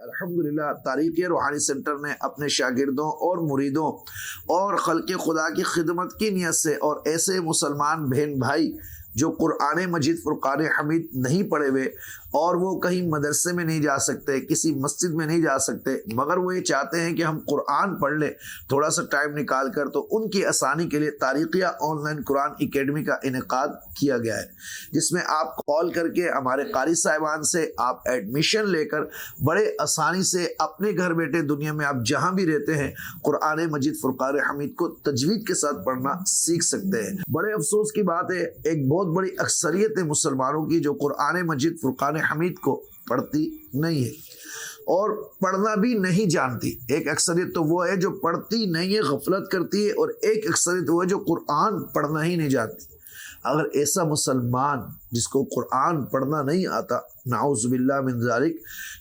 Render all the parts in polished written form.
الحمدللہ تاریخ روحانی سینٹر نے اپنے شاگردوں اور مریدوں اور خلق خدا کی خدمت کی نیت سے اور ایسے مسلمان بہن بھائی جو قرآن مجید فرقان حمید نہیں پڑھے ہوئے اور وہ کہیں مدرسے میں نہیں جا سکتے، کسی مسجد میں نہیں جا سکتے، مگر وہ یہ چاہتے ہیں کہ ہم قرآن پڑھ لیں تھوڑا سا ٹائم نکال کر، تو ان کی آسانی کے لیے تاریخیہ آن لائن قرآن اکیڈمی کا انعقاد کیا گیا ہے، جس میں آپ کال کر کے ہمارے قاری صاحبان سے آپ ایڈمیشن لے کر بڑے آسانی سے اپنے گھر بیٹھے دنیا میں آپ جہاں بھی رہتے ہیں قرآن مجید فرقان حمید کو تجوید کے ساتھ پڑھنا سیکھ سکتے ہیں۔ بڑے افسوس کی بات ہے، ایک بہت بڑی اکثریت مسلمانوں کی جو قرآن مجید فرقان حمید کو پڑھتی نہیں ہے اور پڑھنا بھی نہیں جانتی۔ ایک اکثریت تو وہ ہے جو پڑھتی نہیں ہے، غفلت کرتی ہے، اور ایک اکثریت وہ ہے جو قرآن پڑھنا ہی نہیں جانتی۔ اگر ایسا مسلمان جس کو قرآن پڑھنا نہیں آتا، نعوذ باللہ من ذالک،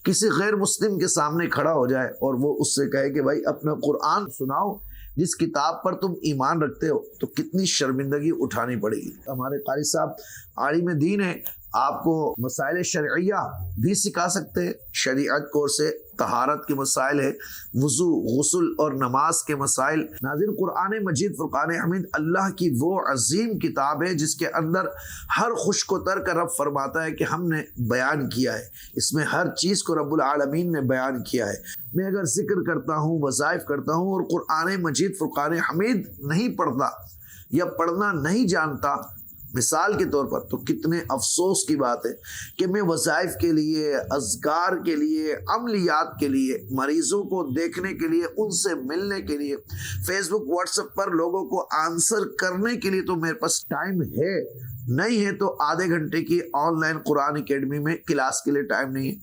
کسی غیر مسلم کے سامنے کھڑا ہو جائے اور وہ اس سے کہے کہ بھائی اپنا قرآن سناؤ جس کتاب پر تم ایمان رکھتے ہو، تو کتنی شرمندگی اٹھانی پڑے گی۔ ہمارے قاری صاحب عالم دین ہے، آپ کو مسائل شرعیہ بھی سکھا سکتے ہیں، شریعت کورس ہے، طہارت کے مسائل ہے، وضو، غسل اور نماز کے مسائل۔ ناظرین، قرآن مجید فرقان حمید اللہ کی وہ عظیم کتاب ہے جس کے اندر ہر خشک و تر کا رب فرماتا ہے کہ ہم نے بیان کیا ہے، اس میں ہر چیز کو رب العالمین نے بیان کیا ہے۔ میں اگر ذکر کرتا ہوں، وظائف کرتا ہوں اور قرآن مجید فرقان حمید نہیں پڑھتا یا پڑھنا نہیں جانتا مثال کے طور پر، تو کتنے افسوس کی بات ہے کہ میں وظائف کے لیے، اذکار کے لیے، عملیات کے لیے، مریضوں کو دیکھنے کے لیے، ان سے ملنے کے لیے، فیس بک واٹس ایپ پر لوگوں کو آنسر کرنے کے لیے تو میرے پاس ٹائم ہے نہیں ہے، تو آدھے گھنٹے کی آن لائن قرآن اکیڈمی میں کلاس کے لیے ٹائم نہیں ہے۔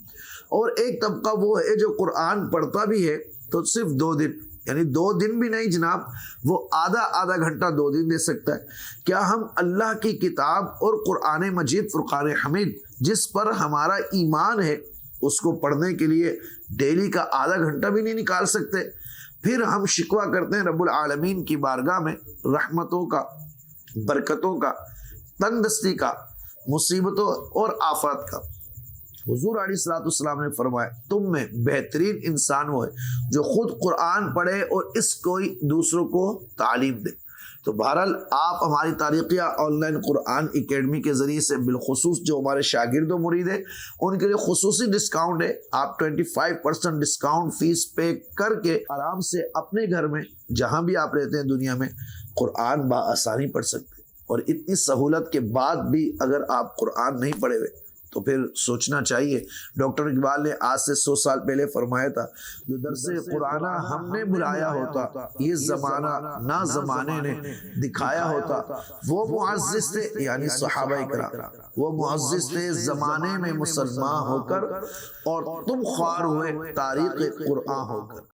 اور ایک طبقہ وہ ہے جو قرآن پڑھتا بھی ہے تو صرف 2 دن، یعنی 2 دن بھی نہیں جناب، وہ آدھا گھنٹہ 2 دن دے سکتا ہے۔ کیا ہم اللہ کی کتاب اور قرآن مجید فرقان حمید جس پر ہمارا ایمان ہے اس کو پڑھنے کے لیے ڈیلی کا آدھا گھنٹہ بھی نہیں نکال سکتے؟ پھر ہم شکوہ کرتے ہیں رب العالمین کی بارگاہ میں رحمتوں کا، برکتوں کا، تنگ دستی کا، مصیبتوں اور آفات کا۔ حضور علیہ الصلوۃ والسلام نے فرمایا تم میں بہترین انسان وہ ہے جو خود قرآن پڑھے اور اس کو دوسروں کو تعلیم دے۔ تو بہرحال آپ ہماری تاریخیہ آن لائن قرآن اکیڈمی کے ذریعے سے بالخصوص جو ہمارے شاگرد و مرید ہیں ان کے لیے خصوصی ڈسکاؤنٹ ہے، آپ 25% ڈسکاؤنٹ فیس پے کر کے آرام سے اپنے گھر میں جہاں بھی آپ رہتے ہیں دنیا میں قرآن بآسانی پڑھ سکتے ہیں۔ اور اتنی سہولت کے بعد بھی اگر آپ قرآن نہیں پڑھے ہوئے تو پھر سوچنا چاہیے۔ ڈاکٹر اقبال نے آج سے 100 سال پہلے فرمایا تھا، جو درس قرآن ہم نے بلایا ہوتا، یہ زمانہ نہ زمانے نے دکھایا ہوتا۔ وہ معزز تھے، یعنی صحابہ کرام، وہ معزز تھے زمانے میں مسلمان ہو کر، اور تم خوار ہوئے تاریخ قرآن ہو کر۔